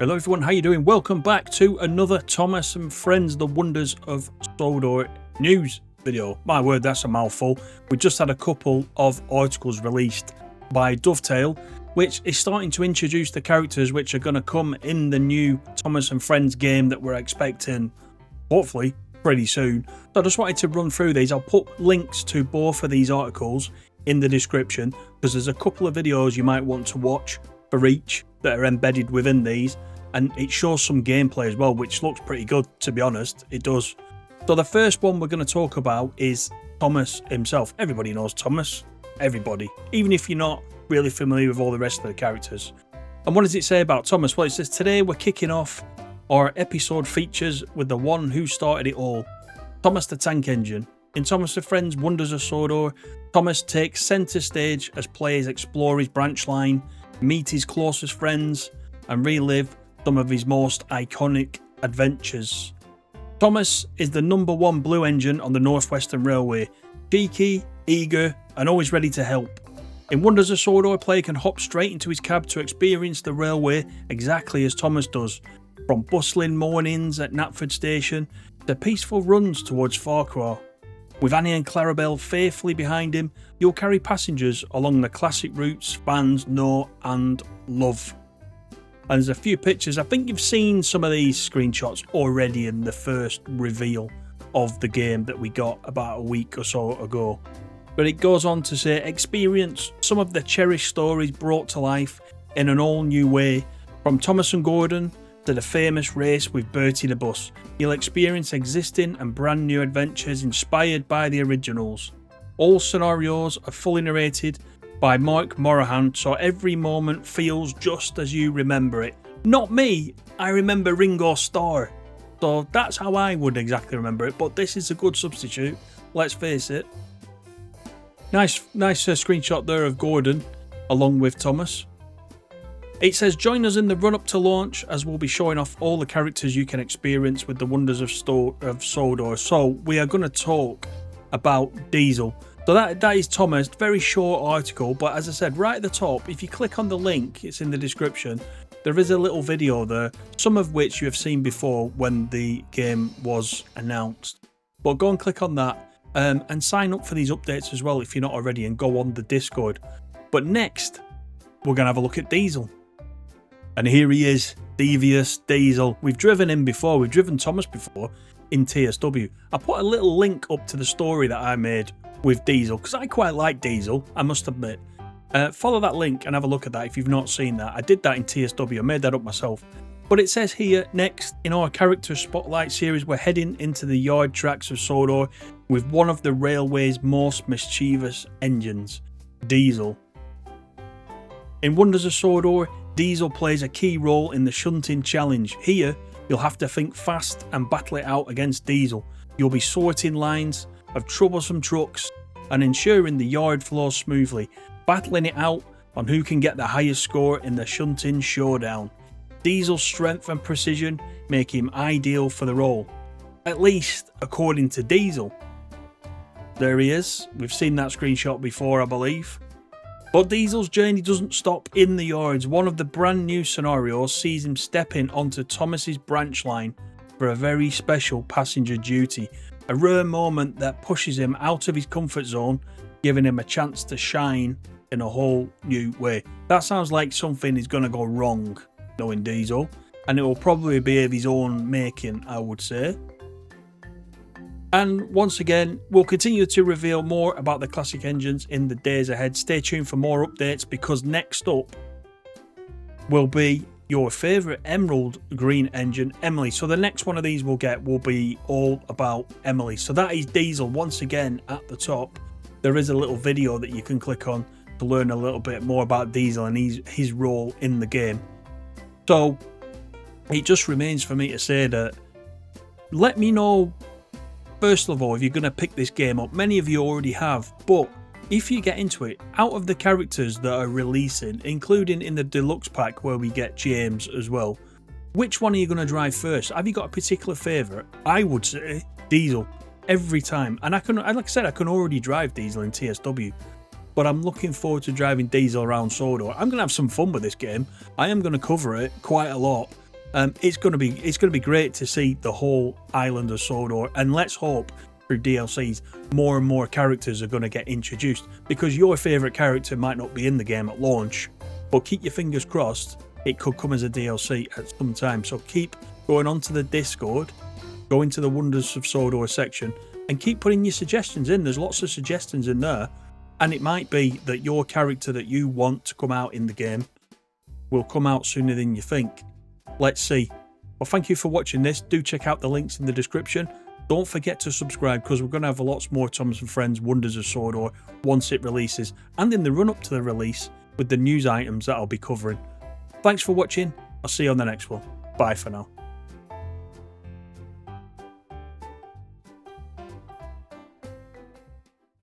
Hello everyone, how you doing? Welcome back to another Thomas and Friends, the Wonders of Sodor news video. My word, that's a mouthful. We just had a couple of articles released by Dovetail, which is starting to introduce the characters which are going to come in the new Thomas and Friends game that we're expecting, hopefully, pretty soon. So I just wanted to run through these. I'll put links to both of these articles in the description because there's a couple of videos you might want to watch for each that are embedded within these. And it shows some gameplay as well, which looks pretty good, to be honest. It does. So the first one we're going to talk about is Thomas himself. Everybody knows Thomas. Everybody. Even if you're not really familiar with all the rest of the characters. And what does it say about Thomas? Well, it says, today we're kicking off our episode features with the one who started it all, Thomas the Tank Engine. In Thomas and Friends, Wonders of Sodor, Thomas takes centre stage as players explore his branch line, meet his closest friends, and relive some of his most iconic adventures. Thomas is the #1 blue engine on the North Western Railway, cheeky, eager, and always ready to help. In Wonders of Sodor, a player can hop straight into his cab to experience the railway exactly as Thomas does, from bustling mornings at Knapford Station to peaceful runs towards Farquhar. With Annie and Clarabelle faithfully behind him, you'll carry passengers along the classic routes fans know and love. And there's a few pictures. I think you've seen some of these screenshots already in the first reveal of the game that we got about a week or so ago. But it goes on to say, experience some of the cherished stories brought to life in an all new way. From Thomas and Gordon to the famous race with Bertie the Bus, you'll experience existing and brand new adventures inspired by the originals. All scenarios are fully narrated by Mike Morahan, so every moment feels just as you remember it. Not me, I remember Ringo Starr. So that's how I would exactly remember it, but this is a good substitute, let's face it. Nice screenshot there of Gordon along with Thomas. It says, join us in the run up to launch as we'll be showing off all the characters you can experience with the Wonders of Sodor. So we are going to talk about Diesel. So that is Thomas, very short article, but as I said, right at the top, if you click on the link, it's in the description, there is a little video there, some of which you have seen before when the game was announced. But go and click on that and sign up for these updates as well if you're not already, and go on the Discord. But next, we're going to have a look at Diesel. And here he is, Devious Diesel. We've driven him before, we've driven Thomas before in TSW. I put a little link up to the story that I made with Diesel, because I quite like Diesel, I must admit. Follow that link and have a look at that if you've not seen that. I did that in TSW, I made that up myself. But it says here, next in our character spotlight series, we're heading into the yard tracks of Sodor with one of the railway's most mischievous engines, Diesel. In Wonders of Sodor, Diesel plays a key role in the shunting challenge. Here, you'll have to think fast and battle it out against Diesel. You'll be sorting lines of troublesome trucks and ensuring the yard flows smoothly, battling it out on who can get the highest score in the shunting showdown. Diesel's strength and precision make him ideal for the role, at least according to Diesel. There he is, we've seen that screenshot before, I believe. But Diesel's journey doesn't stop in the yards. One of the brand new scenarios sees him stepping onto Thomas's branch line for a very special passenger duty. A rare moment that pushes him out of his comfort zone, giving him a chance to shine in a whole new way. That sounds like something is going to go wrong, knowing Diesel, and it will probably be of his own making, I would say. And once again, we'll continue to reveal more about the classic engines in the days ahead. Stay tuned for more updates, because next up will be your favourite emerald green engine, Emily. So the next one of these we'll get will be all about Emily. So that is Diesel. Once again, at the top, there is a little video that you can click on to learn a little bit more about Diesel and his role in the game. So it just remains for me to say that, let me know, first of all, if you're going to pick this game up. Many of you already have, but if you get into it, out of the characters that are releasing, including in the deluxe pack where we get James as well, which one are you going to drive first? Have you got a particular favourite? I would say Diesel, every time. And like I said, I can already drive Diesel in TSW. but I'm looking forward to driving Diesel around Sodor. I'm going to have some fun with this game. I am going to cover it quite a lot, It's gonna be great to see the whole island of Sodor, and let's hope through DLCs more and more characters are going to get introduced, because your favourite character might not be in the game at launch, but keep your fingers crossed it could come as a DLC at some time. So keep going onto the Discord, go into the Wonders of Sodor section, and keep putting your suggestions in. There's lots of suggestions in there, and it might be that your character that you want to come out in the game will come out sooner than you think. Let's see. Well, thank you for watching this. Do check out the links in the description. Don't forget to subscribe, because we're going to have lots more Thomas and Friends Wonders of Sodor once it releases, and in the run up to the release with the news items that I'll be covering. Thanks for watching. I'll see you on the next one. Bye for now.